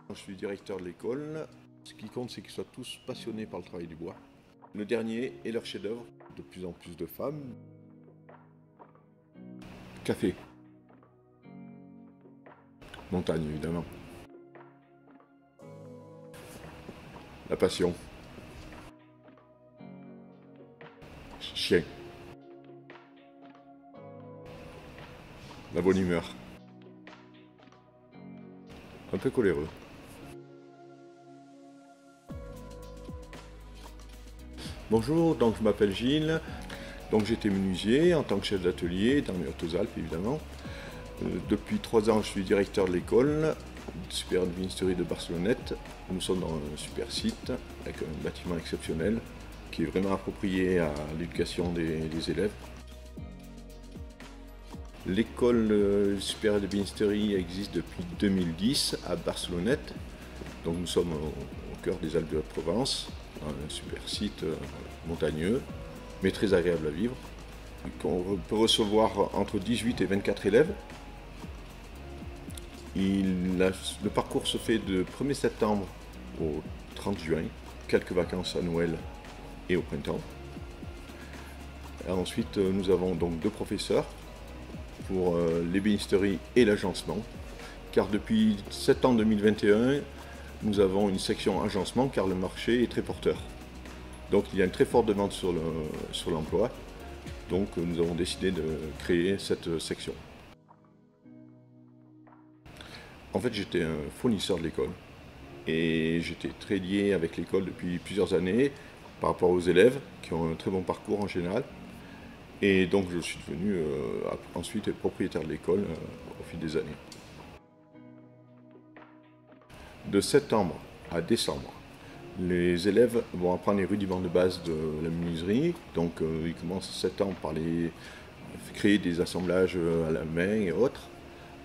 Je suis directeur de l'école. Ce qui compte, c'est qu'ils soient tous passionnés par le travail du bois. Le dernier est leur chef-d'œuvre. De plus en plus de femmes. Café. Montagne, évidemment. La passion. Chien. La bonne humeur. Un peu coléreux. Bonjour, donc je m'appelle Gilles. Donc j'étais menuisier en tant que chef d'atelier dans les Hautes-Alpes évidemment. Depuis 3 ans, je suis directeur de l'école supérieure de Ministérie de Barcelonnette. Nous sommes dans un super site avec un bâtiment exceptionnel qui est vraiment approprié à l'éducation des élèves. L'école supérieure de Ministérie existe depuis 2010 à Barcelonnette. Donc nous sommes au cœur des Alpes de Haute-Provence, dans un super site montagneux, mais très agréable à vivre. On peut recevoir entre 18 et 24 élèves. Le parcours se fait de 1er septembre au 30 juin, quelques vacances à Noël et au printemps. Et ensuite, nous avons donc 2 professeurs pour l'ébénisterie et l'agencement, car depuis septembre 2021, nous avons une section agencement car le marché est très porteur. Donc il y a une très forte demande sur l'emploi, donc nous avons décidé de créer cette section. En fait, j'étais un fournisseur de l'école et j'étais très lié avec l'école depuis plusieurs années par rapport aux élèves qui ont un très bon parcours en général. Et donc je suis devenu ensuite propriétaire de l'école au fil des années. De septembre à décembre, les élèves vont apprendre les rudiments de base de la menuiserie. Donc ils commencent en septembre par créer des assemblages à la main et autres.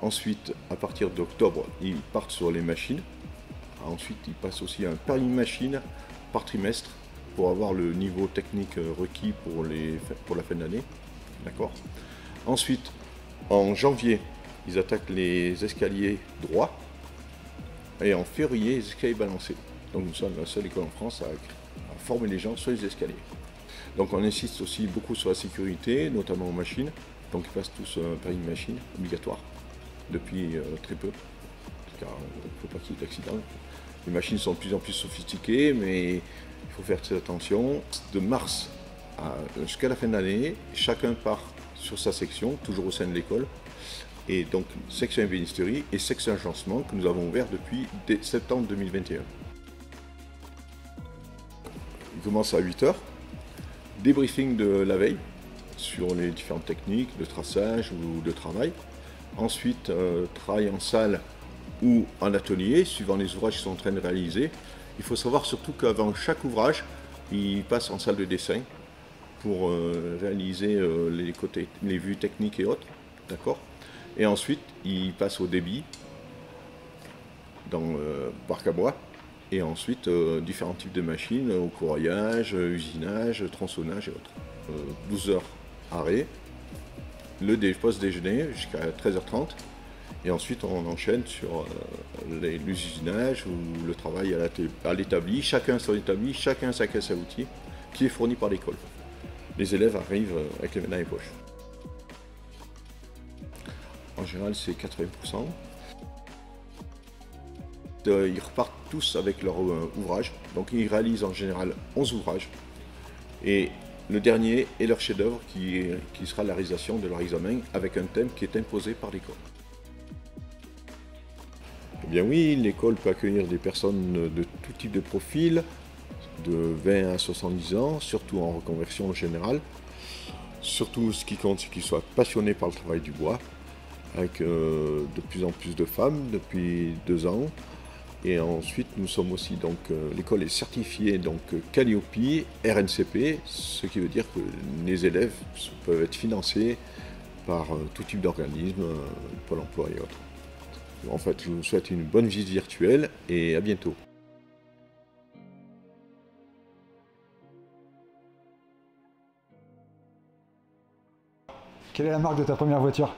Ensuite, à partir d'octobre, ils partent sur les machines. Ensuite, ils passent aussi un permis machine par trimestre pour avoir le niveau technique requis pour la fin d'année. D'accord. Ensuite, en janvier, ils attaquent les escaliers droits et en février, les escaliers balancés. Donc nous sommes la seule école en France à former les gens sur les escaliers. Donc on insiste aussi beaucoup sur la sécurité, notamment aux machines. Donc ils passent tous un permis machine obligatoire depuis très peu, car il ne faut pas qu'il y ait d'accident. Les machines sont de plus en plus sophistiquées, mais il faut faire très attention. De mars jusqu'à la fin de l'année, chacun part sur sa section, toujours au sein de l'école. Et donc, section ébénisterie et section agencement que nous avons ouvert depuis septembre 2021. Il commence à 8 h. Débriefing de la veille sur les différentes techniques de traçage ou de travail. Ensuite, travail en salle ou en atelier, suivant les ouvrages qu'ils sont en train de réaliser. Il faut savoir surtout qu'avant chaque ouvrage, ils passent en salle de dessin pour réaliser les vues techniques et autres. D'accord. Et ensuite, ils passent au débit dans le parc à bois. Et ensuite, différents types de machines, au couraillage, usinage, tronçonnage et autres. 12 heures arrêt. Le post-déjeuner jusqu'à 13h30. Et ensuite, on enchaîne sur l'usinage ou le travail à l'établi. Chacun son établi, chacun sa caisse à outils qui est fournie par l'école. Les élèves arrivent avec les mains dans les poches. En général, c'est 80%. Ils repartent tous avec leur ouvrage. Donc, ils réalisent en général 11 ouvrages. Et le dernier est leur chef-d'œuvre qui sera la réalisation de leur examen avec un thème qui est imposé par l'école. Eh bien oui, l'école peut accueillir des personnes de tout type de profil, de 20 à 70 ans, surtout en reconversion en général. Surtout, ce qui compte, c'est qu'ils soient passionnés par le travail du bois, avec de plus en plus de femmes depuis 2 ans. Et ensuite, nous sommes aussi, donc, l'école est certifiée donc Calliope, RNCP, ce qui veut dire que les élèves peuvent être financés par tout type d'organisme, Pôle emploi et autres. En fait, je vous souhaite une bonne visite virtuelle et à bientôt. Quelle est la marque de ta première voiture?